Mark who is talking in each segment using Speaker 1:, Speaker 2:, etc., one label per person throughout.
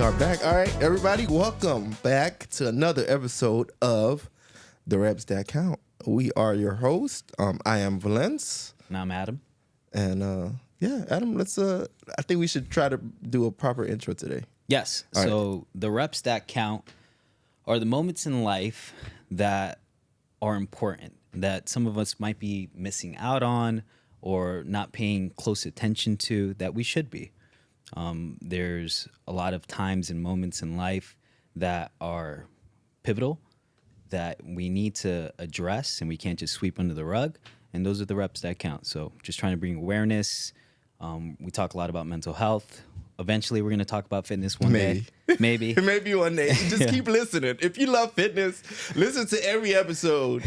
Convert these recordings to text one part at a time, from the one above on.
Speaker 1: are back. All right, everybody, welcome back to another episode of The Reps That Count. We are your host. I am Valentz.
Speaker 2: And I'm Adam.
Speaker 1: And Adam, let's I think we should try to do a proper intro today.
Speaker 2: Yes.
Speaker 1: All
Speaker 2: so the reps that count are the moments in life that are important, that some of us might be missing out on or not paying close attention to, that we should be. There's a lot of times and moments in life that are pivotal that we need to address, and we can't just sweep under the rug. And those are the reps that count. So just trying to bring awareness. We talk a lot about mental health. Eventually, we're going to talk about fitness one day. Maybe.
Speaker 1: Maybe one day. Just keep listening. If you love fitness, listen to every episode.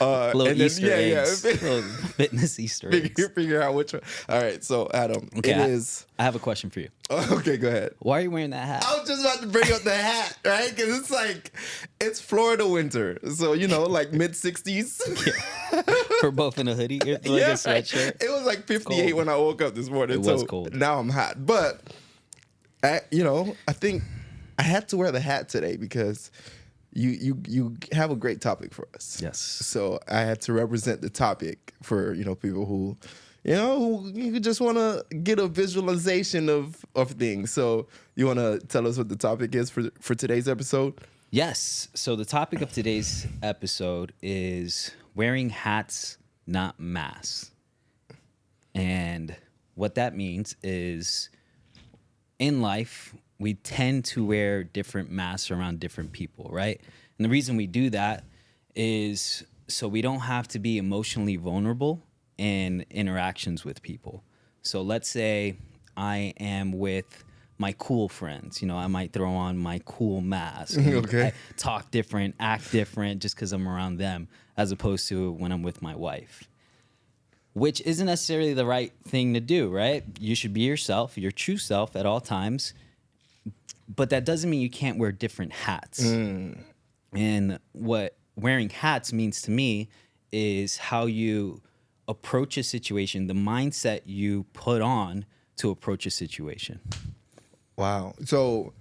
Speaker 2: Little
Speaker 1: and
Speaker 2: Easter
Speaker 1: then,
Speaker 2: eggs. Little fitness Easter eggs.
Speaker 1: Figure out which one. All right. So, Adam,
Speaker 2: Okay,
Speaker 1: it is.
Speaker 2: I have a question for you.
Speaker 1: Okay, go ahead.
Speaker 2: Why are you wearing that hat?
Speaker 1: I was just about to bring up the hat, right? Because it's Florida winter. So, like mid 60s.
Speaker 2: For both in a hoodie, like a sweatshirt.
Speaker 1: It was like 58
Speaker 2: cold.
Speaker 1: when I woke up this morning.
Speaker 2: It was cold.
Speaker 1: Now I'm hot. But, I think I had to wear the hat today because you have a great topic for us.
Speaker 2: Yes.
Speaker 1: So I had to represent the topic for, people who you just want to get a visualization of things. So you want to tell us what the topic is for today's episode?
Speaker 2: Yes. So the topic of today's episode is wearing hats, not masks. And what that means is in life, we tend to wear different masks around different people, right? And the reason we do that is so we don't have to be emotionally vulnerable in interactions with people. So let's say I am with my cool friends. I might throw on my cool mask.
Speaker 1: Okay.
Speaker 2: I talk different, act different just because I'm around them, as opposed to when I'm with my wife. Which isn't necessarily the right thing to do, right? You should be yourself, your true self at all times. But that doesn't mean you can't wear different hats. And what wearing hats means to me is how you approach a situation, the mindset you put on to approach a situation.
Speaker 1: Wow. So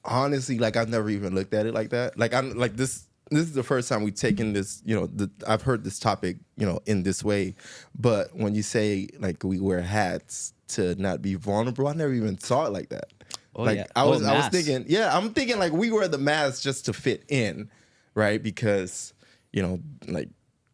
Speaker 1: honestly, I've never even looked at it like that. I'm like this is the first time we've taken this, I've heard this topic, in this way. But when you say we wear hats to not be vulnerable, I never even saw it like that.
Speaker 2: Oh, yeah.
Speaker 1: I was thinking, I'm thinking we wear the mask just to fit in, right? Because,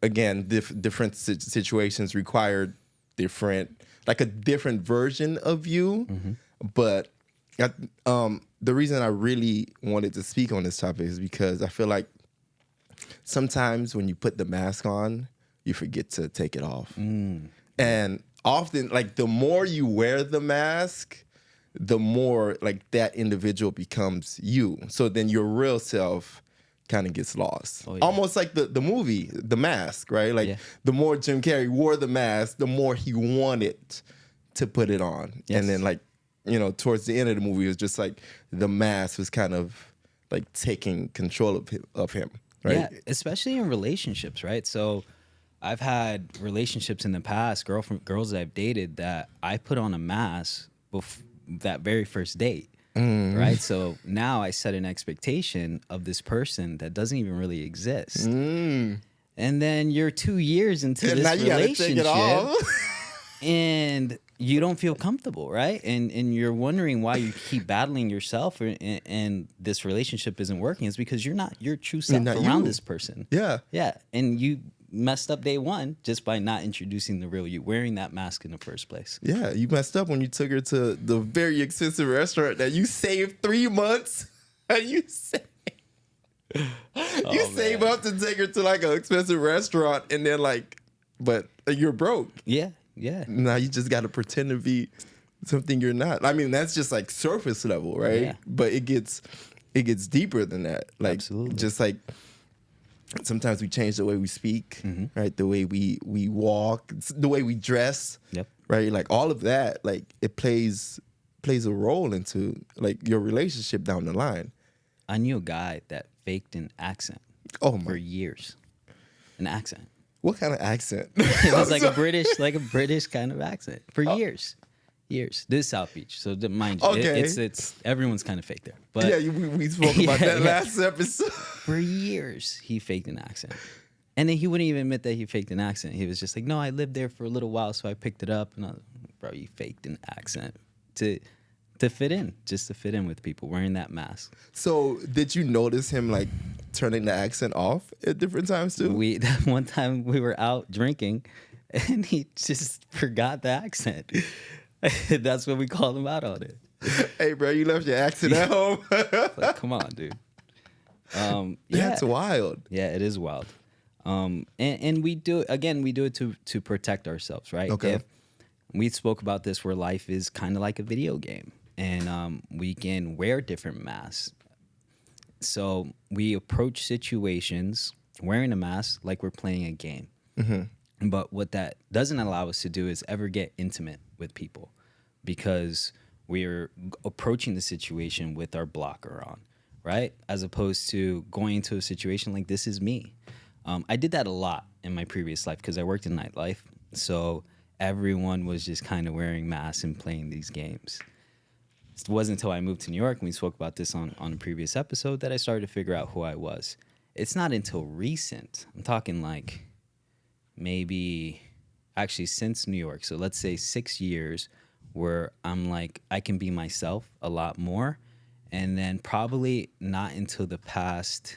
Speaker 1: again, different situations require different, a different version of you. Mm-hmm. But the reason I really wanted to speak on this topic is because I feel like sometimes when you put the mask on, you forget to take it off. And often, the more you wear the mask, the more that individual becomes you. So then your real self kind of gets lost. Oh, yeah. Almost like the movie, The Mask, right? The more Jim Carrey wore the mask, the more he wanted to put it on. Yes. And then towards the end of the movie, it was just the mask was kind of taking control of him, right?
Speaker 2: Yeah, especially in relationships, right? So I've had relationships in the past, girls that I've dated, that I put on a mask before that very first date, right? So now I set an expectation of this person that doesn't even really exist. And then you're 2 years into this
Speaker 1: now you
Speaker 2: relationship,
Speaker 1: gotta take it off.
Speaker 2: and you don't feel comfortable, right? And you're wondering why you keep battling yourself, and this relationship isn't working. It's because you're not your true self around this person.
Speaker 1: Yeah.
Speaker 2: Yeah, and you messed up day one just by not introducing the real you, wearing that mask in the first place.
Speaker 1: Yeah, you messed up when you took her to the very expensive restaurant that you saved 3 months. And you save up to take her to an expensive restaurant, and then but you're broke.
Speaker 2: Yeah.
Speaker 1: Now you just got to pretend to be something you're not. I mean, that's just surface level, right?
Speaker 2: Yeah.
Speaker 1: But it gets deeper than that.
Speaker 2: Absolutely.
Speaker 1: Just sometimes we change the way we speak, right? The way we walk, the way we dress, right? All of that, it plays a role into your relationship down the line.
Speaker 2: I knew a guy that faked an accent for years. An accent.
Speaker 1: What kind of accent?
Speaker 2: It was a British kind of accent for years. Years. This is South Beach, so mind you,
Speaker 1: Okay.
Speaker 2: it's everyone's kind of fake there. But
Speaker 1: Yeah, we spoke about that last episode.
Speaker 2: for years, he faked an accent. And then he wouldn't even admit that he faked an accent. He was just like, no, I lived there for a little while, so I picked it up. And I was like, bro, you faked an accent to fit in, just to fit in with people, wearing that mask.
Speaker 1: So did you notice him like turning the accent off at different times too?
Speaker 2: One time we were out drinking, and he just forgot the accent. That's when we called him out on it.
Speaker 1: Hey, bro, you left your accent at home.
Speaker 2: Like, come on, dude.
Speaker 1: That's wild.
Speaker 2: Yeah, it is wild. And we do it to protect ourselves, right?
Speaker 1: Okay.
Speaker 2: If we spoke about this, where life is kind of like a video game, and we can wear different masks. So we approach situations wearing a mask like we're playing a game. Mm-hmm. But what that doesn't allow us to do is ever get intimate with people, because we're approaching the situation with our blocker on, right? As opposed to going into a situation like, this is me. I did that a lot in my previous life because I worked in nightlife. So everyone was just kind of wearing masks and playing these games. It wasn't until I moved to New York, and we spoke about this on a previous episode, that I started to figure out who I was. It's not until recent, I'm talking like maybe actually since New York, so let's say 6 years, where I'm like, I can be myself a lot more. And then probably not until the past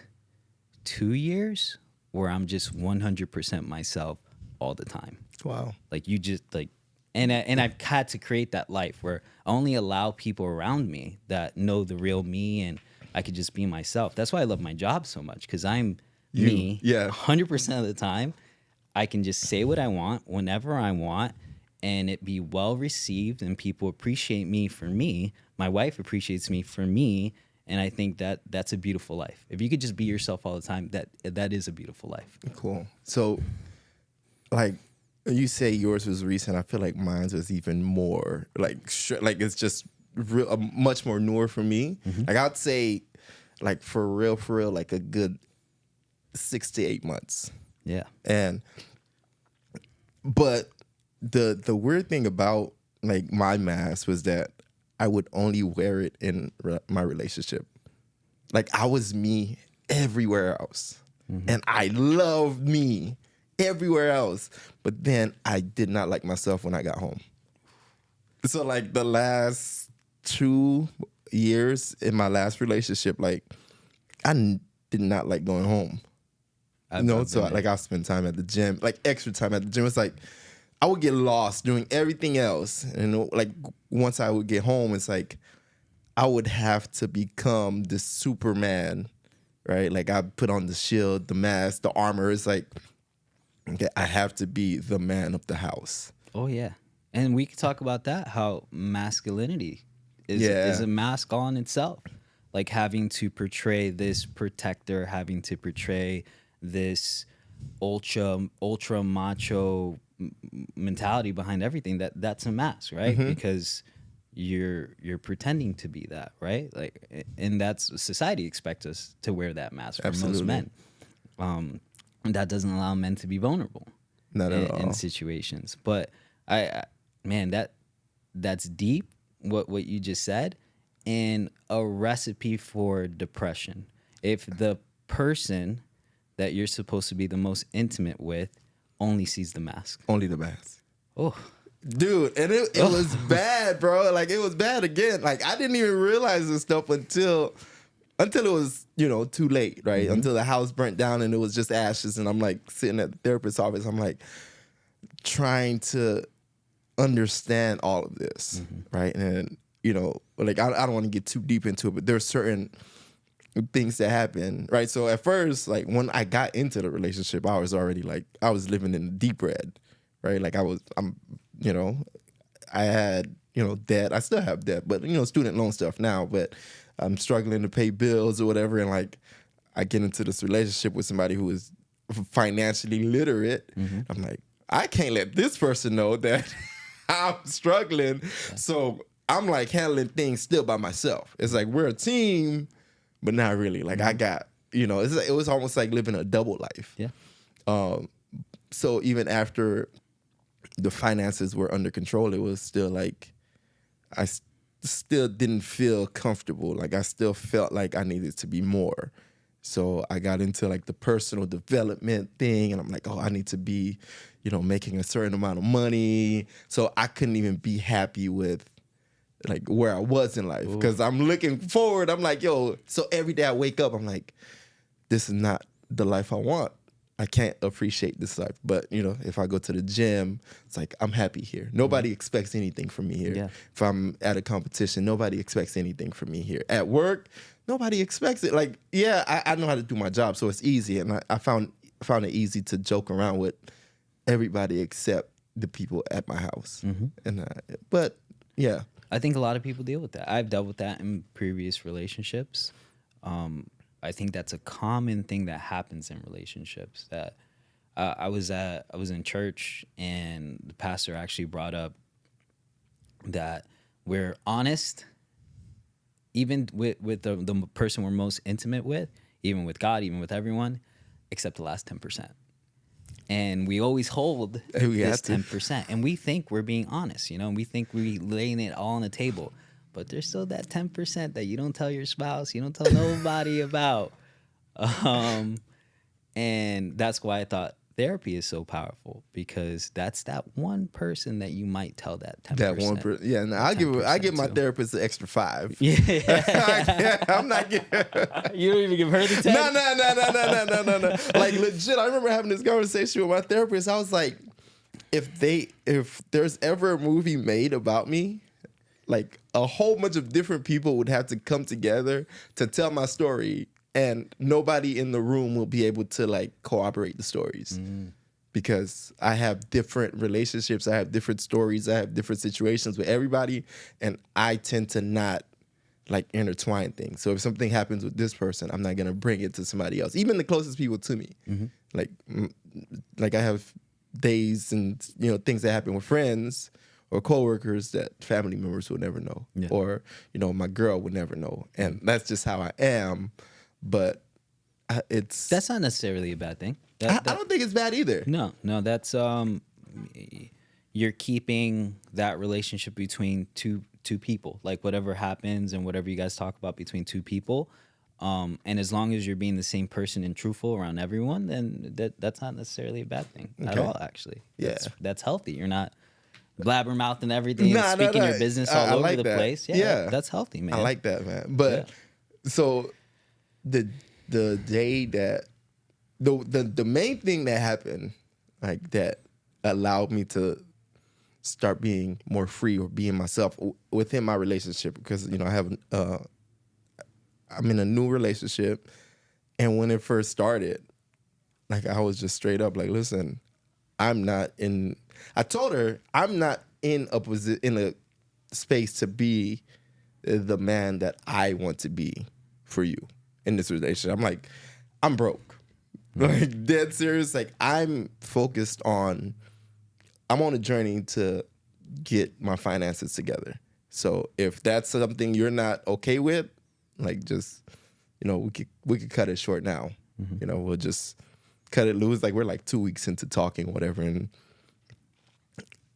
Speaker 2: 2 years where I'm just 100% myself all the time.
Speaker 1: Wow.
Speaker 2: Like, you just like, and I've had to create that life where I only allow people around me that know the real me, and I could just be myself. That's why I love my job so much, because I'm me 100% of the time. I can just say what I want whenever I want, and it be well received, and people appreciate me for me. My wife appreciates me for me. And I think that that's a beautiful life. If you could just be yourself all the time, that is a beautiful life.
Speaker 1: Cool. So, like, you say yours was recent. I feel like mine was even more like it's just much more newer for me. Mm-hmm. Like, I'd say, like, for real, like a good 6 to 8 months.
Speaker 2: Yeah.
Speaker 1: But the weird thing about like my mask was that I would only wear it in my relationship. Like, I was me everywhere else. Mm-hmm. And I loved me everywhere else. But then I did not like myself when I got home. So, like, the last 2 years in my last relationship, like, I did not like going home. So I spend time at the gym, like extra time at the gym. It's like, I would get lost doing everything else. And like, once I would get home, it's like I would have to become the Superman, right? Like, I put on the shield, the mask, the armor. It's like, okay, I have to be the man of the house.
Speaker 2: Oh, yeah. And we could talk about that, how masculinity is a mask on itself. Like, having to portray this protector, having to portray this ultra macho mentality behind everything, that's a mask, right? Mm-hmm. Because you're pretending to be that, right? Like, and that's, society expects us to wear that mask for Absolutely. Most men. And that doesn't allow men to be vulnerable.
Speaker 1: Not at all.
Speaker 2: In situations. But that's deep, what you just said, and a recipe for depression. If the person that you're supposed to be the most intimate with only sees the mask.
Speaker 1: Only the mask.
Speaker 2: Oh.
Speaker 1: Dude, and it was bad, bro. Like, it was bad again. Like, I didn't even realize this stuff until it was, too late, right? Mm-hmm. Until the house burnt down and it was just ashes. And I'm like sitting at the therapist's office. I'm like trying to understand all of this, mm-hmm. right? And, like, I don't want to get too deep into it, but there's certain things that happen, right? So at first, like, when I got into the relationship, I was already like, I was living in the deep red, right? Like, I had, debt. I still have debt, but, student loan stuff now, but I'm struggling to pay bills or whatever. And like, I get into this relationship with somebody who is financially literate. Mm-hmm. I'm like, I can't let this person know that I'm struggling. Yeah. So I'm like handling things still by myself. It's like, we're a team, but not really. Like, I got, it was almost like living a double life.
Speaker 2: Yeah.
Speaker 1: So even after the finances were under control, it was still like, still didn't feel comfortable. Like I still felt like I needed to be more. So I got into like the personal development thing, and I'm like, oh, I need to be, making a certain amount of money. So I couldn't even be happy with like where I was in life, because I'm looking forward. I'm like, yo, so every day I wake up, I'm like, this is not the life I want. I can't appreciate this life. But, if I go to the gym, it's like, I'm happy here. Nobody expects anything from me here.
Speaker 2: Yeah.
Speaker 1: If I'm at a competition, nobody expects anything from me here. At work, nobody expects it. Like, yeah, I know how to do my job, so it's easy. And I found it easy to joke around with everybody except the people at my house. And but, yeah.
Speaker 2: I think a lot of people deal with that. I've dealt with that in previous relationships. I think that's a common thing that happens in relationships. That I was in church, and the pastor actually brought up that we're honest, even with the person we're most intimate with, even with God, even with everyone, except the last 10%. And we always hold this 10%, and we think we're being honest, and we think we're laying it all on the table. But there's still that 10% that you don't tell your spouse, you don't tell nobody about. And that's why I thought therapy is so powerful, because that's that one person that you might tell that 10%.
Speaker 1: That one person, yeah. No, I give my therapist an extra 5.
Speaker 2: Yeah,
Speaker 1: I'm not giving.
Speaker 2: You don't even give her the 10.
Speaker 1: No. Like legit, I remember having this conversation with my therapist. I was like, if there's ever a movie made about me, like a whole bunch of different people would have to come together to tell my story, and nobody in the room will be able to like corroborate the stories. Because I have different relationships, I have different stories, I have different situations with everybody, and I tend to not like intertwine things. So if something happens with this person, I'm not gonna bring it to somebody else, even the closest people to me. Like I have days and things that happen with friends or coworkers that family members would never know, or my girl would never know, and that's just how I am. But that's
Speaker 2: not necessarily a bad thing.
Speaker 1: I don't think it's bad either.
Speaker 2: No, that's you're keeping that relationship between two people, like whatever happens and whatever you guys talk about between two people. And as long as you're being the same person and truthful around everyone, then that's not necessarily a bad thing at all. Actually, that's healthy. You're not blabbermouth and everything, speaking your business all over the place. Yeah, that's healthy, man.
Speaker 1: I like that, man. But so the day that the main thing that happened, like that allowed me to start being more free or being myself within my relationship, because I'm in a new relationship, and when it first started, like I was just straight up like, listen, I told her I'm not in a space to be the man that I want to be for you in this relationship. I'm like, I'm broke. Like dead serious. Like I'm on a journey to get my finances together. So if that's something you're not okay with, like just, we could cut it short now. We'll just cut it loose. Like we're like 2 weeks into talking, whatever, and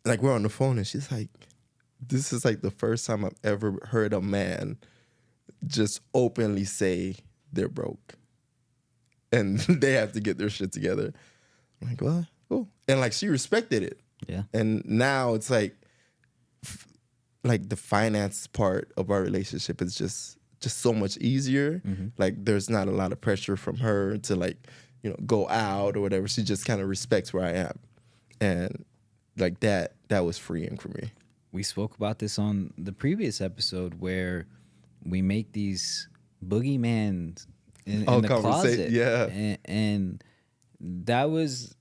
Speaker 1: like we're on the phone, and she's like, this is like the first time I've ever heard a man just openly say they're broke and they have to get their shit together. I'm like, what? Cool. And like she respected it.
Speaker 2: Yeah.
Speaker 1: And now it's like the finance part of our relationship is just so much easier. Like there's not a lot of pressure from her to like, go out or whatever. She just kind of respects where I am. And like that was freeing for me.
Speaker 2: We spoke about this on the previous episode where we make these boogeyman in the closet.
Speaker 1: Yeah.
Speaker 2: And that was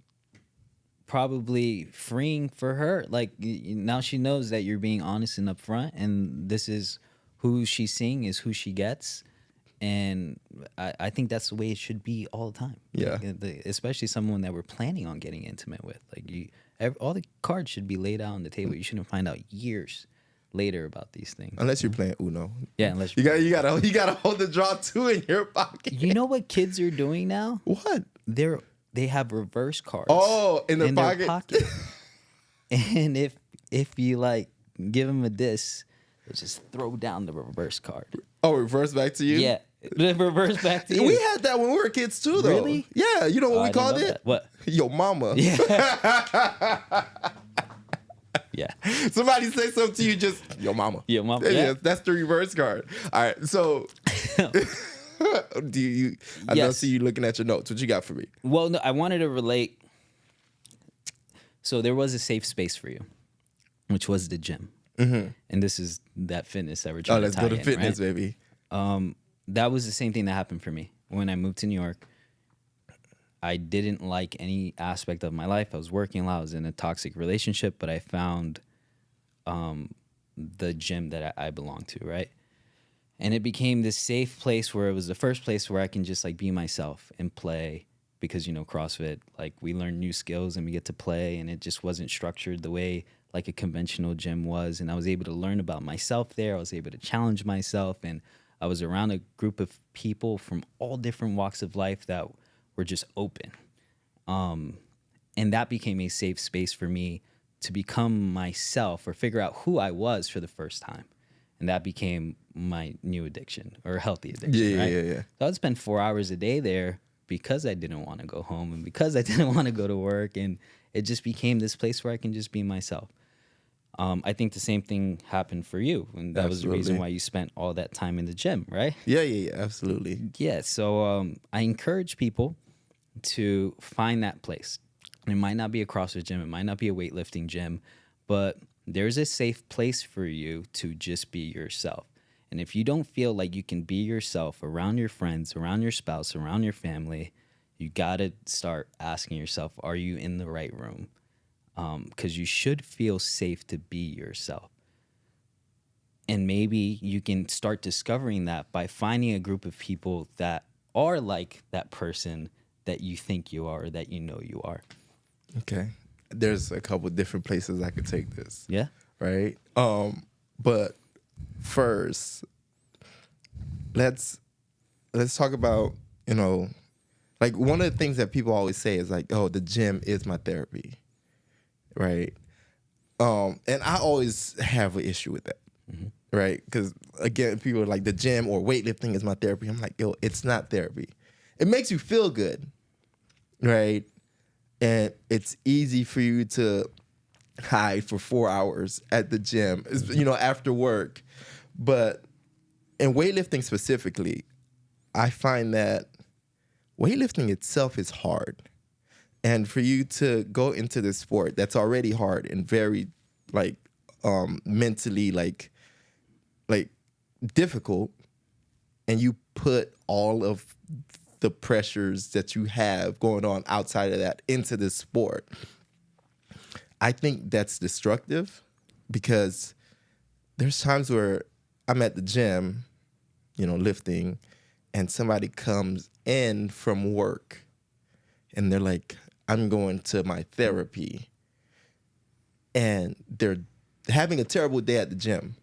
Speaker 2: probably freeing for her. Like now she knows that you're being honest and upfront, and this is who she's seeing is who she gets. And I think that's the way it should be all the time.
Speaker 1: Yeah.
Speaker 2: Like, especially someone that we're planning on getting intimate with. Like all the cards should be laid out on the table. You shouldn't find out years later about these things.
Speaker 1: Unless you're playing Uno.
Speaker 2: Yeah, unless
Speaker 1: you gotta hold the draw 2 in your pocket.
Speaker 2: You know what kids are doing now?
Speaker 1: What?
Speaker 2: They have reverse cards.
Speaker 1: Oh, in their pocket.
Speaker 2: And if you like give them a diss, Let's just throw down the reverse card.
Speaker 1: Oh, reverse back to you?
Speaker 2: Yeah. Reverse back to you.
Speaker 1: We had that when we were kids too, though.
Speaker 2: Really?
Speaker 1: Yeah. You know what
Speaker 2: Oh,
Speaker 1: we
Speaker 2: I didn't
Speaker 1: called
Speaker 2: know
Speaker 1: it?
Speaker 2: that. What?
Speaker 1: Yo mama.
Speaker 2: Yeah. Yeah.
Speaker 1: Somebody say something to you, just yo mama.
Speaker 2: Yo mama. Yeah.
Speaker 1: That's the reverse card. All right. So do you I don't see you looking at your notes. What you got for me?
Speaker 2: Well, no, I wanted to relate. So there was a safe space for you, which was the gym. Mm-hmm. And this is that fitness that we're trying to tie in. Oh, let's go to fitness, right?
Speaker 1: Baby.
Speaker 2: That was the same thing that happened for me when I moved to New York. I didn't like any aspect of my life. I was working a lot. I was in a toxic relationship, but I found the gym that I belonged to, right? And it became this safe place where it was the first place where I can just like be myself and play because, you know, CrossFit, like we learn new skills and we get to play, and it just wasn't structured the way like a conventional gym was. And I was able to learn about myself there. I was able to challenge myself, and I was around a group of people from all different walks of life that were just open. And that became a safe space for me to become myself or figure out who I was for the first time. And that became my new addiction or healthy addiction, right?
Speaker 1: Yeah.
Speaker 2: So I'd spend 4 hours a day there because I didn't want to go home and because I didn't want to go to work. And it just became this place where I can just be myself. I think the same thing happened for you. And that was the reason why you spent all that time in the gym, right?
Speaker 1: Yeah, absolutely.
Speaker 2: Yeah, so I encourage people to find that place. It might not be a CrossFit gym. It might not be a weightlifting gym. But there's a safe place for you to just be yourself. And if you don't feel like you can be yourself around your friends, around your spouse, around your family, you got to start asking yourself, are you in the right room? Because you should feel safe to be yourself. And maybe you can start discovering that by finding a group of people that are like that person that you think you are or that you know you are.
Speaker 1: Okay. There's a couple different places I could take this.
Speaker 2: Yeah.
Speaker 1: Right? But first, let's talk about, you know, like one of the things that people always say is like, oh, the gym is my therapy. Right? And I always have an issue with that. Mm-hmm. Right? Because again, people are like, the gym or weightlifting is my therapy. I'm like, yo, it's not therapy. It makes you feel good. Right? And it's easy for you to hide for 4 hours at the gym, you know, after work. But in weightlifting specifically, I find that weightlifting itself is hard. And for you to go into this sport that's already hard and very like mentally like difficult, and you put all of the pressures that you have going on outside of that into this sport, I think that's destructive, because there's times where I'm at the gym, you know, lifting, and somebody comes in from work and they're like, I'm going to my therapy, and they're having a terrible day at the gym.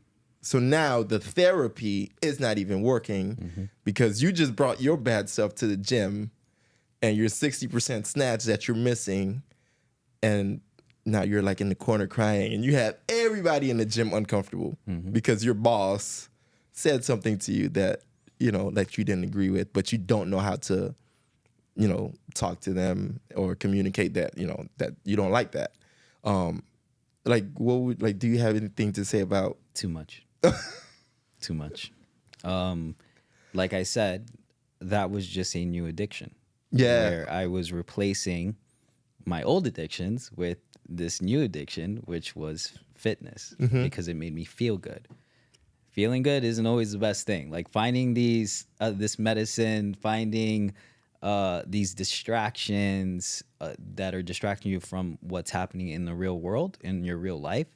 Speaker 1: So now the therapy is not even working because you just brought your bad stuff to the gym and your 60% snatch that you're missing, and now you're like in the corner crying, and you have everybody in the gym uncomfortable because your boss said something to you that, you know, that you didn't agree with, but you don't know how to, you know, talk to them or communicate that, you know, that you don't like that. Like, what would, like, do you have anything to say about?
Speaker 2: Too much. Too much. Like I said, that was just a new addiction.
Speaker 1: Yeah.
Speaker 2: Where I was replacing my old addictions with this new addiction, which was fitness, because it made me feel good. Feeling good isn't always the best thing. Like finding these, this medicine, finding these distractions that are distracting you from what's happening in the real world, in your real life,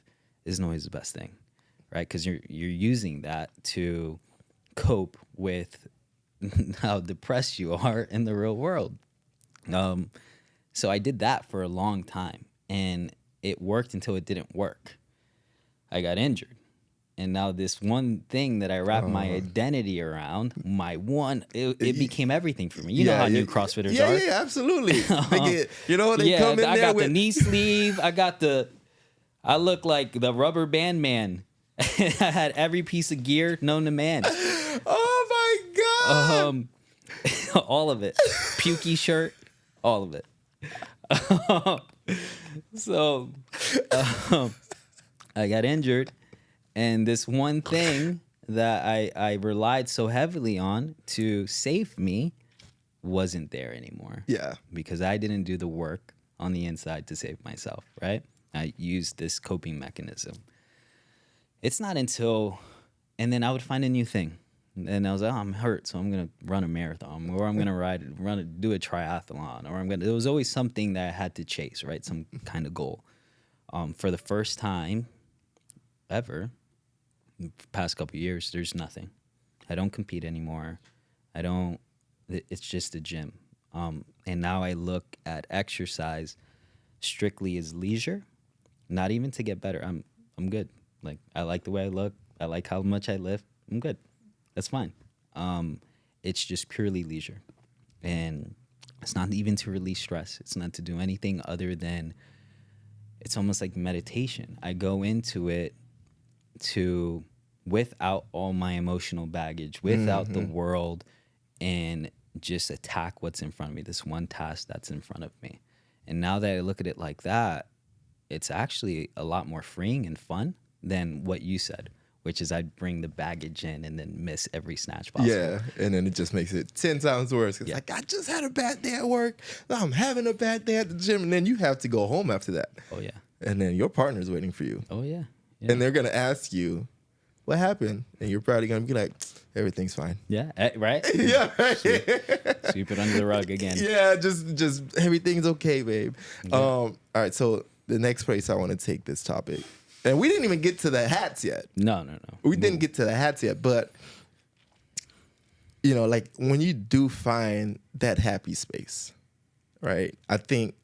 Speaker 2: isn't always the best thing, right? Because you're using that to cope with how depressed you are in the real world. So I did that for a long time, and it worked until it didn't work. I got injured. And now this one thing that I wrap my identity around, it became everything for me. You know how new CrossFitters are.
Speaker 1: Yeah, absolutely. You know, they come in there
Speaker 2: I got
Speaker 1: with
Speaker 2: the knee sleeve. I look like the rubber band man. I had every piece of gear known to man.
Speaker 1: Oh my God.
Speaker 2: All of it. Pukey shirt, all of it. So I got injured, and this one thing that I relied so heavily on to save me wasn't there anymore.
Speaker 1: Yeah.
Speaker 2: Because I didn't do the work on the inside to save myself, right? I used this coping mechanism. It's not until, and then I would find a new thing. And I was like, oh, I'm hurt, so I'm going to run a marathon, or I'm going to do a triathlon, or there was always something that I had to chase, right? Some kind of goal. For the first time ever, the past couple of years, there's nothing. I don't compete anymore. It's just a gym. And now I look at exercise strictly as leisure, not even to get better. I'm good. Like, I like the way I look. I like how much I lift. I'm good. That's fine. It's just purely leisure. And it's not even to release stress. It's not to do anything other than, it's almost like meditation. I go into it without all my emotional baggage, without the world, and just attack what's in front of me, this one task that's in front of me. And now that I look at it like that, it's actually a lot more freeing and fun than what you said, which is I'd bring the baggage in and then miss every snatch possible.
Speaker 1: Yeah, and then it just makes it 10 times worse. It's like, I just had a bad day at work. Now I'm having a bad day at the gym. And then you have to go home after that.
Speaker 2: Oh, yeah.
Speaker 1: And then your partner's waiting for you.
Speaker 2: Oh, yeah. Yeah.
Speaker 1: And they're going to ask you, what happened? And you're probably going to be like, everything's fine.
Speaker 2: Yeah, right?
Speaker 1: Yeah, right.
Speaker 2: Sweep it under the rug again.
Speaker 1: Yeah, just everything's okay, babe.
Speaker 2: Okay.
Speaker 1: All right, so the next place I want to take this topic, and we didn't even get to the hats yet.
Speaker 2: No.
Speaker 1: We didn't get to the hats yet, but like when you do find that happy space, right? I think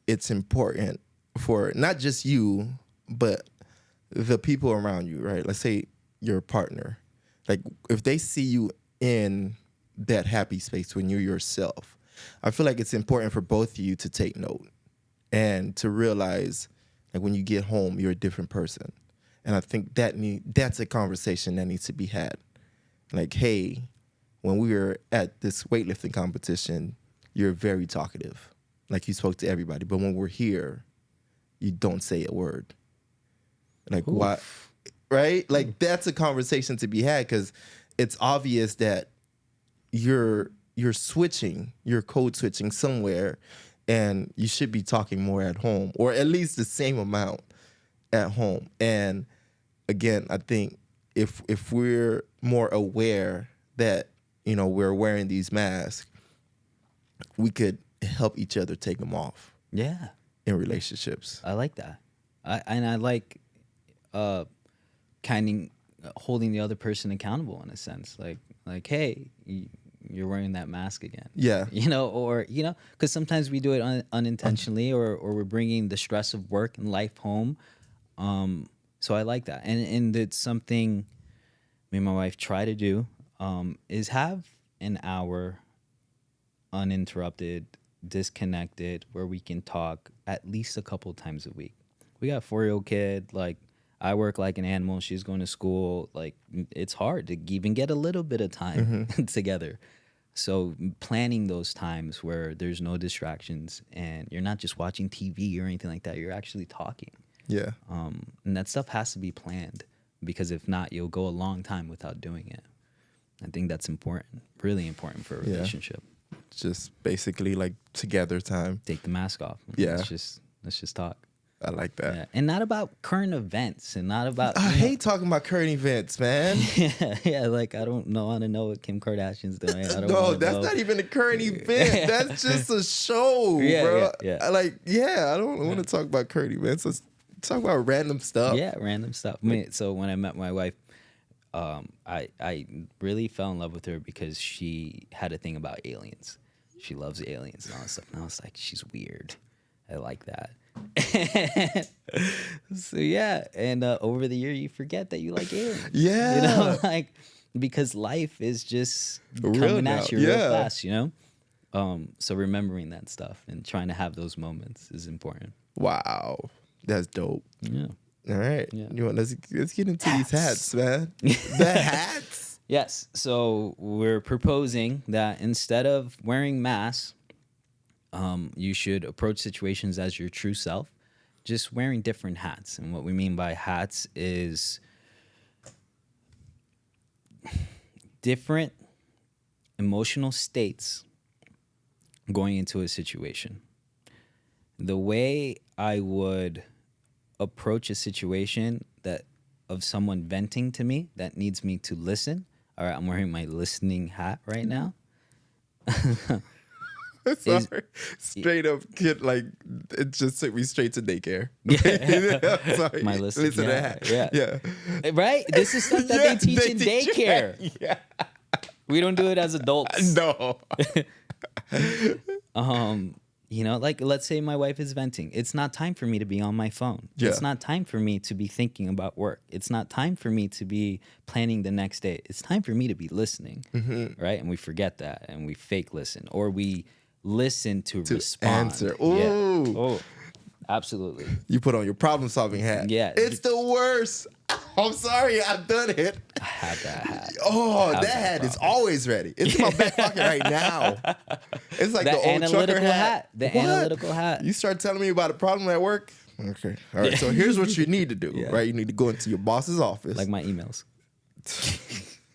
Speaker 1: it's important for not just you, but the people around you, right? Let's say your partner. Like, if they see you in that happy space when you're yourself, I feel like it's important for both of you to take note and to realize, like, when you get home, you're a different person. And I think that's a conversation that needs to be had. Like, hey, when we were at this weightlifting competition, you're very talkative. Like, you spoke to everybody. But when we're here, you don't say a word. Like,
Speaker 2: Oof.
Speaker 1: why? Right? Like, that's a conversation to be had, because it's obvious that you're switching, you're code switching somewhere, and you should be talking more at home, or at least the same amount at home. And again, I think if we're more aware that, we're wearing these masks, we could help each other take them off.
Speaker 2: Yeah.
Speaker 1: In relationships.
Speaker 2: I like that. I like kind of holding the other person accountable in a sense. Like, hey, you're wearing that mask again.
Speaker 1: Yeah.
Speaker 2: Because sometimes we do it unintentionally, or we're bringing the stress of work and life home. So I like that. And it's something me and my wife try to do, is have an hour uninterrupted, disconnected, where we can talk at least a couple times a week. We got a 4-year-old kid. Like, I work like an animal. She's going to school. Like, it's hard to even get a little bit of time together. So planning those times where there's no distractions and you're not just watching TV or anything like that. You're actually talking.
Speaker 1: Yeah.
Speaker 2: And that stuff has to be planned, because if not, you'll go a long time without doing it. I think that's important, really important for a relationship.
Speaker 1: Just basically like together time.
Speaker 2: Take the mask off.
Speaker 1: Yeah.
Speaker 2: Let's just talk.
Speaker 1: I like that.
Speaker 2: Yeah. And not about current events, and not about.
Speaker 1: I hate talking about current events, man.
Speaker 2: Yeah. Like, I don't want to know what Kim Kardashian's doing.
Speaker 1: No, that's not even a current event. That's just a show, bro.
Speaker 2: Yeah.
Speaker 1: I don't want to talk about current events. Let's talk about random stuff.
Speaker 2: Yeah, random stuff. So when I met my wife, I really fell in love with her because she had a thing about aliens. She loves aliens and all that stuff. And I was like, she's weird. I like that. So yeah, and over the year you forget that you like aliens.
Speaker 1: Yeah,
Speaker 2: like, because life is just
Speaker 1: real
Speaker 2: coming
Speaker 1: now.
Speaker 2: at you real fast. So remembering that stuff and trying to have those moments is important.
Speaker 1: Wow, that's dope.
Speaker 2: Yeah.
Speaker 1: All right.
Speaker 2: Yeah.
Speaker 1: You want let's get into these hats, man. The hats.
Speaker 2: Yes. So we're proposing that instead of wearing masks, you should approach situations as your true self, just wearing different hats. And what we mean by hats is different emotional states going into a situation. The way I would approach a situation that of someone venting to me that needs me to listen. All right, I'm wearing my listening hat right now.
Speaker 1: Sorry. Straight up kid, like it just took me straight to daycare.
Speaker 2: Yeah.
Speaker 1: Sorry.
Speaker 2: My listening hat.
Speaker 1: Yeah.
Speaker 2: Right? This is stuff that
Speaker 1: Yeah,
Speaker 2: they teach in
Speaker 1: teach you.
Speaker 2: daycare.
Speaker 1: Yeah.
Speaker 2: We don't do it as adults.
Speaker 1: No.
Speaker 2: You know, like let's say my wife is venting. It's not time for me to be on my phone.
Speaker 1: Yeah.
Speaker 2: It's not time for me to be thinking about work. It's not time for me to be planning the next day. It's time for me to be listening, right? And we forget that and we fake listen or we listen to respond.
Speaker 1: answer.
Speaker 2: Yeah.
Speaker 1: Ooh.
Speaker 2: Oh, absolutely.
Speaker 1: You put on your problem solving hat.
Speaker 2: Yeah.
Speaker 1: It's the worst. I'm sorry, I've done it.
Speaker 2: I have that hat.
Speaker 1: Oh,
Speaker 2: Have
Speaker 1: that hat
Speaker 2: problem.
Speaker 1: is always ready. It's in my back pocket right now. It's like
Speaker 2: The
Speaker 1: the old
Speaker 2: analytical
Speaker 1: trucker hat.
Speaker 2: hat. The
Speaker 1: What?
Speaker 2: analytical hat.
Speaker 1: You start telling me about a problem at work. Okay. All right. So here's what you need to do,
Speaker 2: Yeah.
Speaker 1: right? You need to go into your boss's office.
Speaker 2: Like my emails.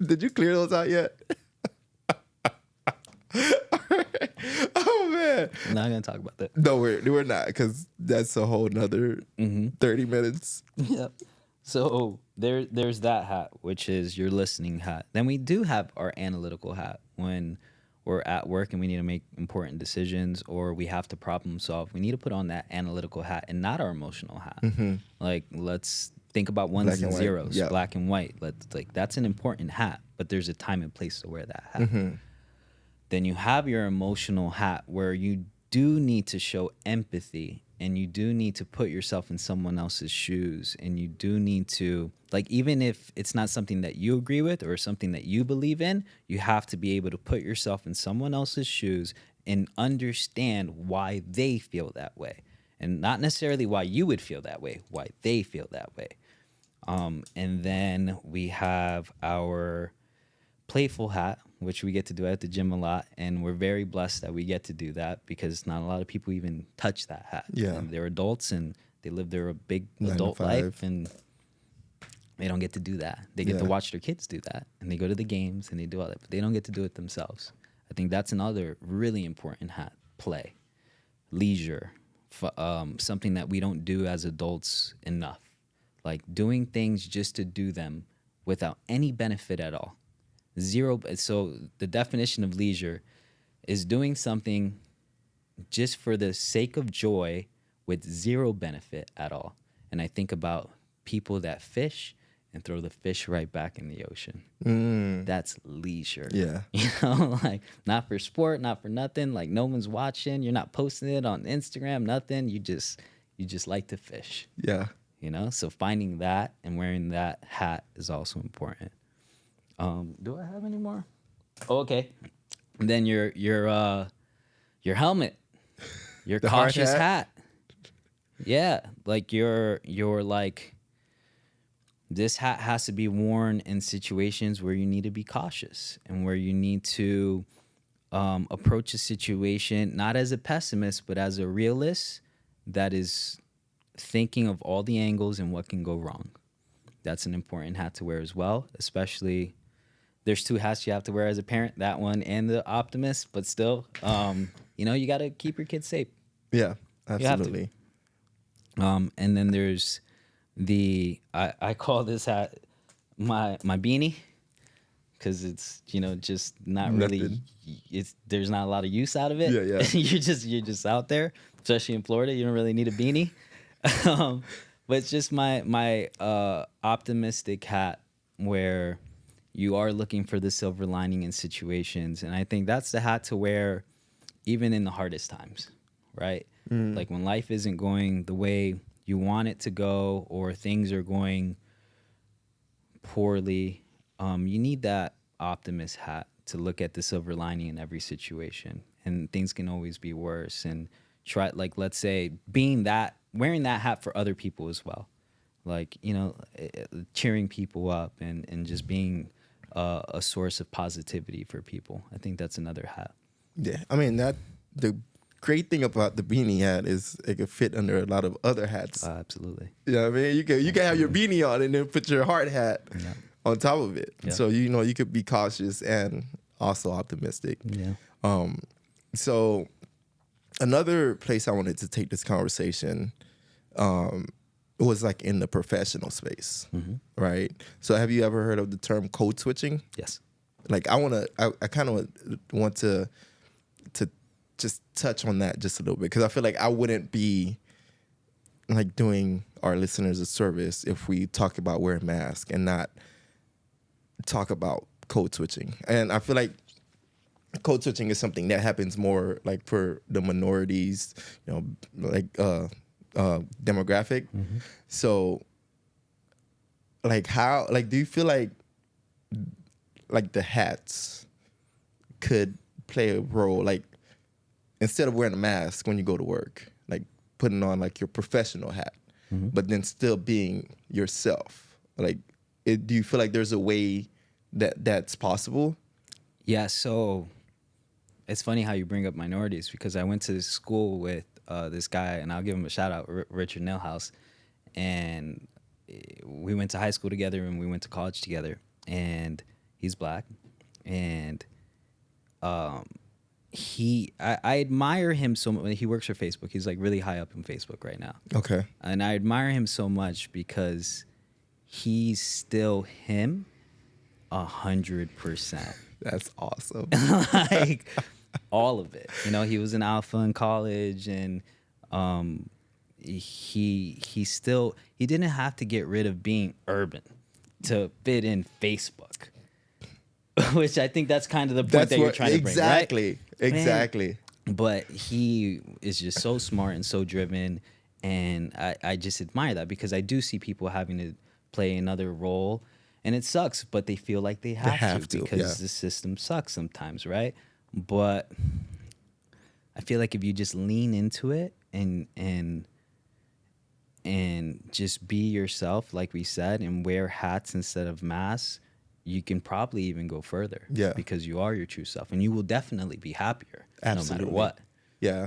Speaker 1: Did you clear those out yet? Oh man.
Speaker 2: I'm not gonna talk about that.
Speaker 1: No, we're not, because that's a whole nother 30 minutes.
Speaker 2: Yep. So there's that hat, which is your listening hat. Then we do have our analytical hat when we're at work and we need to make important decisions or we have to problem solve. We need to put on that analytical hat and not our emotional hat. Like let's think about ones
Speaker 1: Black
Speaker 2: and
Speaker 1: and white.
Speaker 2: zeros,
Speaker 1: Yep.
Speaker 2: black and white. That's an important hat, but there's a time and place to wear that hat. Then you have your emotional hat where you do need to show empathy and you do need to put yourself in someone else's shoes and you do need to, like, even if it's not something that you agree with or something that you believe in, you have to be able to put yourself in someone else's shoes and understand why they feel that way. And not necessarily why you would feel that way, why they feel that way. And then we have our playful hat, which we get to do at the gym a lot, and we're very blessed that we get to do that because not a lot of people even touch that hat.
Speaker 1: Yeah.
Speaker 2: They're adults and they live their big
Speaker 1: 9 to
Speaker 2: adult
Speaker 1: 5.
Speaker 2: life, and they don't get to do that. They get to
Speaker 1: Yeah.
Speaker 2: watch their kids do that, and they go to the games and they do all that, but they don't get to do it themselves. I think that's another really important hat: play, leisure, something that we don't do as adults enough, like doing things just to do them without any benefit at all. Zero. So the definition of leisure is doing something just for the sake of joy with zero benefit at all. And I think about people that fish and throw the fish right back in the ocean. That's leisure.
Speaker 1: Yeah.
Speaker 2: You know, like not for sport, not for nothing. Like no one's watching. You're not posting it on Instagram, nothing. You just like to fish.
Speaker 1: Yeah.
Speaker 2: You know, so finding that and wearing that hat is also important. Do I have any more? Oh, okay. And then your helmet, your
Speaker 1: The hard
Speaker 2: cautious
Speaker 1: hat?
Speaker 2: hat. Yeah, like you're like, this hat has to be worn in situations where you need to be cautious and where you need to approach a situation not as a pessimist but as a realist that is thinking of all the angles and what can go wrong. That's an important hat to wear as well, especially there's 2 hats you have to wear as a parent, that one and the optimist, but still, you know, you got to keep your kids safe.
Speaker 1: Yeah.
Speaker 2: have to.
Speaker 1: Absolutely.
Speaker 2: And then there's I call this hat my beanie because it's, you know, just not really,
Speaker 1: Nothing.
Speaker 2: there's not a lot of use out of it.
Speaker 1: Yeah, yeah.
Speaker 2: You're just out there, especially in Florida. You don't really need a beanie. But it's just my optimistic hat where you are looking for the silver lining in situations. And I think that's the hat to wear even in the hardest times, right? Like when life isn't going the way you want it to go or things are going poorly, you need that optimist hat to look at the silver lining in every situation. And things can always be worse. And try, like, let's say, wearing that hat for other people as well. like, cheering people up and just being a source of positivity for people. I think that's another hat.
Speaker 1: Yeah, I mean that the great thing about the beanie hat is it could fit under a lot of other hats.
Speaker 2: Absolutely.
Speaker 1: You know what I mean? You can have your beanie on and then put your hard hat on top of it.
Speaker 2: Yeah.
Speaker 1: So you could be cautious and also optimistic.
Speaker 2: Yeah.
Speaker 1: So another place I wanted to take this conversation was like in the professional space, right? So have you ever heard of the term code switching?
Speaker 2: Yes.
Speaker 1: Like I kind of want to just touch on that just a little bit, because I feel like I wouldn't be like doing our listeners a service if we talk about wearing masks and not talk about code switching. And I feel like code switching is something that happens more like for the minorities, like demographic. So like how, like, do you feel like the hats could play a role, like instead of wearing a mask when you go to work, like putting on like your professional hat, but then still being yourself? Like, do you feel like there's a way that's possible?
Speaker 2: Yeah, so it's funny how you bring up minorities, because I went to school with this guy, and I'll give him a shout out, Richard Nilhouse, and we went to high school together and we went to college together, and he's black, and I admire him so much. He works for Facebook. He's like really high up in Facebook right now. Okay. And I admire him so much because he's still him 100%.
Speaker 1: That's awesome.
Speaker 2: Like all of it. He was an alpha in college, and he didn't have to get rid of being urban to fit in Facebook. Which I think that's kind of the point that you're trying to bring, right?
Speaker 1: Exactly.
Speaker 2: But he is just so smart and so driven, and I just admire that, because I do see people having to play another role, and it sucks, but they feel like they have to because the system sucks sometimes, right? But I feel like if you just lean into it and just be yourself, like we said, and wear hats instead of masks, you can probably even go further. Yeah. Because you are your true self, and you will definitely be happier. Absolutely. No matter what.
Speaker 1: Yeah.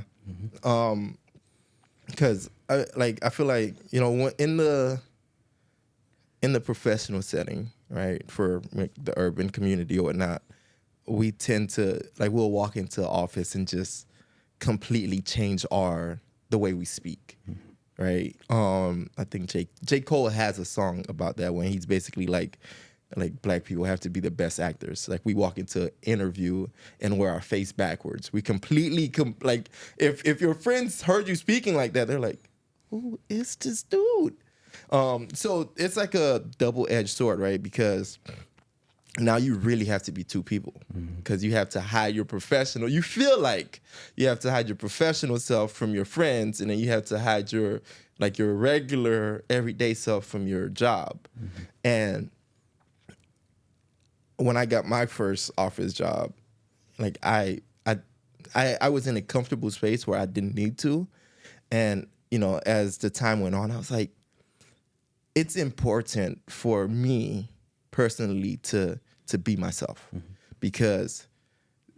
Speaker 1: Because I feel like, in the professional setting, right, for the urban community or whatnot, we tend to, like, we'll walk into the office and just completely change the way we speak, right? I think J. Cole has a song about that, when he's basically like black people have to be the best actors. Like, we walk into an interview and wear our face backwards. We completely like, if your friends heard you speaking like that, they're like, who is this dude? So it's like a double-edged sword, right? Because now you really have to be two people, because you have to hide your professional. You feel like you have to hide your professional self from your friends, and then you have to hide your regular everyday self from your job. And when I got my first office job, like I was in a comfortable space where I didn't need to. And, as the time went on, I was like, it's important for me personally to be myself, because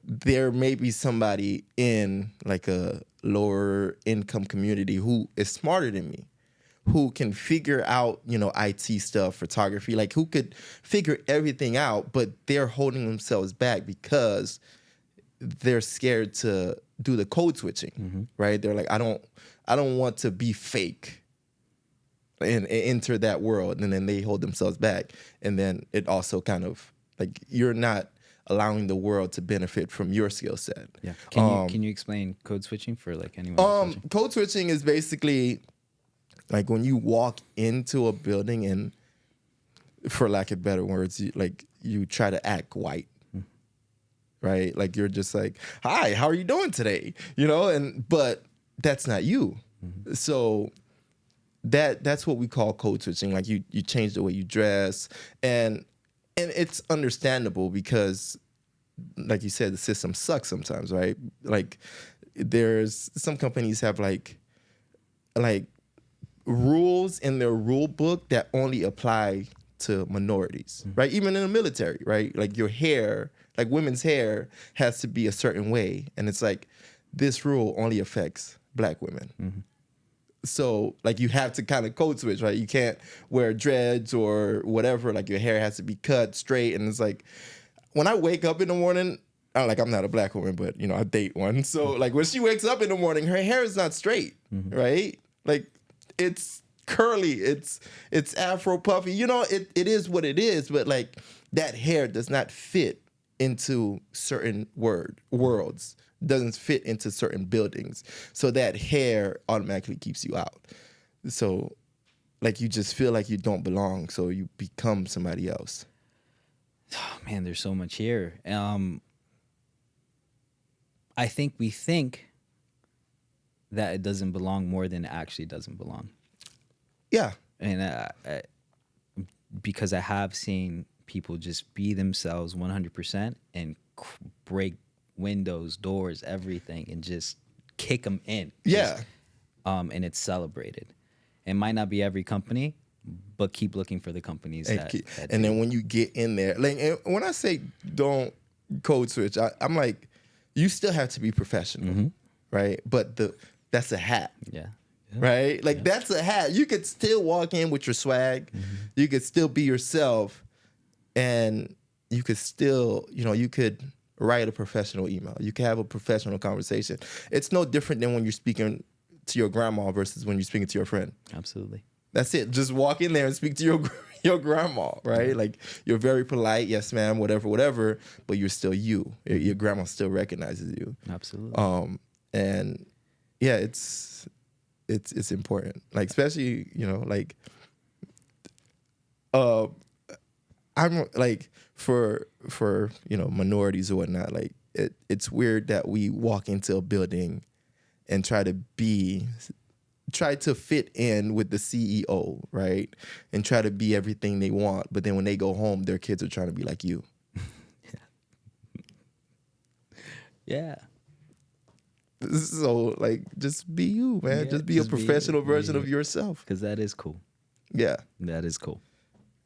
Speaker 1: there may be somebody in like a lower income community who is smarter than me, who can figure out, IT stuff, photography, like who could figure everything out, but they're holding themselves back because they're scared to do the code switching, right? They're like, I don't want to be fake and enter that world, and then they hold themselves back. And then it also kind of like, you're not allowing the world to benefit from your skill set.
Speaker 2: Yeah. Can you explain code switching for like anyone?
Speaker 1: Code switching is basically like when you walk into a building and, for lack of better words, you try to act white, right? Like, you're just like, hi, how are you doing today? But that's not you. So that's what we call code switching. Like, you change the way you dress, and it's understandable because, like you said, the system sucks sometimes, right? Like, there's some companies have like rules in their rule book that only apply to minorities, right? Even in the military, right? Like your hair, like women's hair has to be a certain way. And it's like, this rule only affects black women. So like you have to kind of code switch, right? You can't wear dreads or whatever. Like your hair has to be cut straight. And it's like, when I wake up in the morning, I'm not a black woman, but I date one. So like when she wakes up in the morning, her hair is not straight, right? Like it's curly, it's afro puffy. It is what it is, but like that hair does not fit into certain worlds, doesn't fit into certain buildings. So that hair automatically keeps you out. So like you just feel like you don't belong, so you become somebody else.
Speaker 2: Oh, man, there's so much here. I think we think that it doesn't belong more than it actually doesn't belong.
Speaker 1: Yeah.
Speaker 2: And because I have seen people just be themselves 100% and break windows, doors, everything, and just kick them in.
Speaker 1: Yeah.
Speaker 2: And it's celebrated. It might not be every company, but keep looking for the companies that
Speaker 1: then when you get in there, like, and when I say don't code switch, I'm like, you still have to be professional, right? But that's a hat.
Speaker 2: Yeah.
Speaker 1: Right? Like that's a hat. You could still walk in with your swag. You could still be yourself, and you could still, you could write a professional email. You can have a professional conversation. It's no different than when you're speaking to your grandma versus when you're speaking to your friend.
Speaker 2: Absolutely.
Speaker 1: That's it. Just walk in there and speak to your grandma, right? Like you're very polite, yes ma'am, whatever, but you're still you. Your grandma still recognizes you.
Speaker 2: Absolutely.
Speaker 1: And yeah, it's important. Like especially, I'm like for minorities or whatnot, like it's weird that we walk into a building and try to fit in with the CEO, right? And try to be everything they want. But then when they go home, their kids are trying to be like you.
Speaker 2: Yeah.
Speaker 1: So, like, just be you, man.
Speaker 2: Yeah,
Speaker 1: just be a professional version of
Speaker 2: you.
Speaker 1: yourself.
Speaker 2: Because that is cool.
Speaker 1: Yeah.
Speaker 2: That is cool.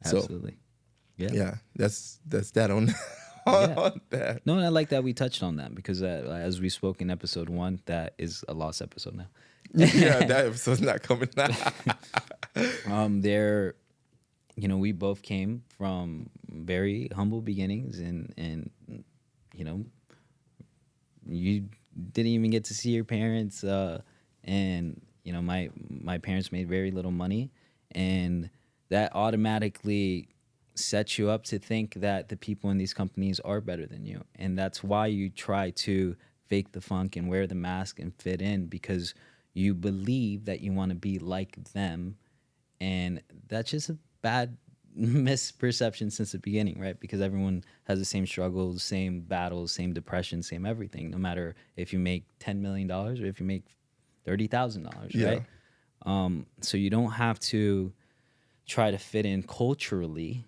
Speaker 1: So,
Speaker 2: Absolutely.
Speaker 1: Yeah. That's that on that.
Speaker 2: No, and I like that we touched on that because as we spoke in episode 1, that is a lost episode now.
Speaker 1: Yeah, that episode's not coming out.
Speaker 2: We both came from very humble beginnings, and you didn't even get to see your parents, and my parents made very little money, and that automatically sets you up to think that the people in these companies are better than you, and that's why you try to fake the funk and wear the mask and fit in, because you believe that you want to be like them, and that's just a bad misperception since the beginning, right? Because everyone has the same struggles, same battles, same depression, same everything, no matter if you make $10 million or if you make $30,000, right? So you don't have to try to fit in culturally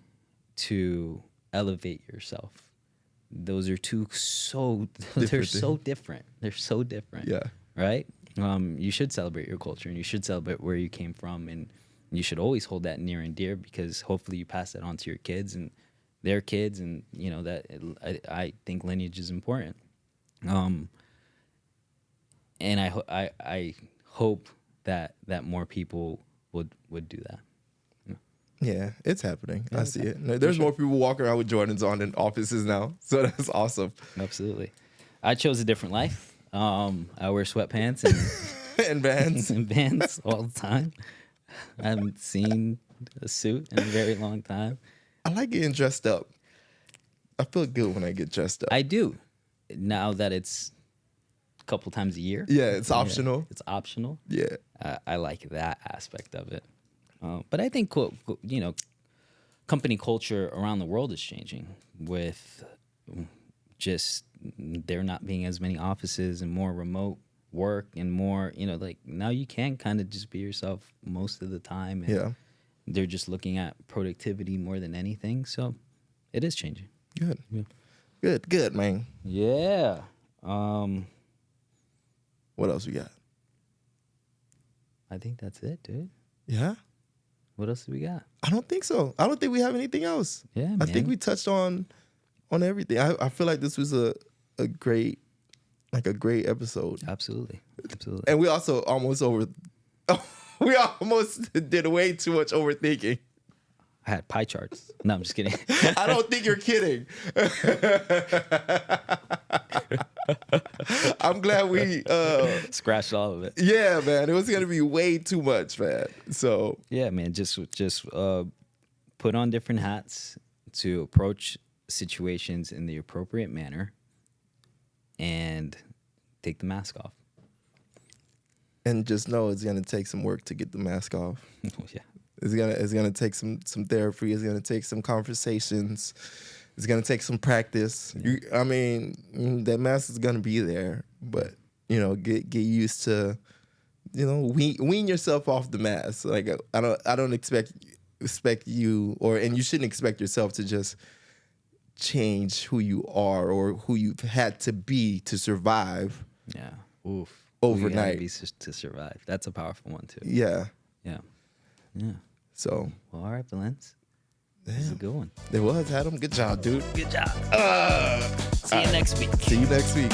Speaker 2: to elevate yourself. Those are they're so different. They're so different.
Speaker 1: Yeah.
Speaker 2: Right? You should celebrate your culture, and you should celebrate where you came from, and you should always hold that near and dear, because hopefully you pass that on to your kids and their kids, and I think lineage is important. And I hope that more people would do that.
Speaker 1: Yeah, it's happening.
Speaker 2: Yeah,
Speaker 1: I see it. There's more people walking around with Jordans on in offices now, so that's awesome.
Speaker 2: Absolutely. I chose a different life. I wear sweatpants and
Speaker 1: and Vans
Speaker 2: and Vans all the time. I haven't seen a suit in a very long time.
Speaker 1: I like getting dressed up. I feel good when I get dressed up.
Speaker 2: I do. Now that it's a couple times a year.
Speaker 1: Yeah, it's optional.
Speaker 2: It's optional.
Speaker 1: Yeah.
Speaker 2: I like that aspect of it. But I think, company culture around the world is changing with just there not being as many offices and more remote work and more, now you can kind of just be yourself most of the time. And
Speaker 1: Yeah.
Speaker 2: they're just looking at productivity more than anything. So it is changing.
Speaker 1: Good.
Speaker 2: Yeah.
Speaker 1: Good, man.
Speaker 2: Yeah.
Speaker 1: What else we got?
Speaker 2: I think that's it, dude.
Speaker 1: Yeah.
Speaker 2: What else do we got?
Speaker 1: I don't think so. I don't think we have anything else.
Speaker 2: Yeah,
Speaker 1: I
Speaker 2: man.
Speaker 1: think we touched on everything. I feel like this was a great episode.
Speaker 2: Absolutely.
Speaker 1: And we also almost we almost did way too much overthinking.
Speaker 2: I had pie charts. No, I'm just kidding.
Speaker 1: I don't think you're kidding. I'm glad we
Speaker 2: Scratched all of it.
Speaker 1: yeah, man. It was gonna be way too much, man. So
Speaker 2: Yeah, man. Just put on different hats to approach situations in the appropriate manner, and take the mask off.
Speaker 1: and just know it's gonna take some work to get the mask off.
Speaker 2: Yeah.
Speaker 1: It's gonna take some therapy. It's gonna take some conversations. It's gonna take some practice.
Speaker 2: Yeah.
Speaker 1: That mask is gonna be there, but get used to, wean yourself off the mask. Like I don't expect you, and you shouldn't expect yourself to just change who you are or who you've had to be to survive.
Speaker 2: Yeah. Oof.
Speaker 1: Overnight.
Speaker 2: Who you gotta be to survive. That's a powerful one too.
Speaker 1: Yeah.
Speaker 2: Yeah. Yeah.
Speaker 1: So
Speaker 2: Well, all right, Valentz. This is a good one.
Speaker 1: there was Adam. Good job, dude.
Speaker 2: Good job. See you next week.
Speaker 1: See you next week.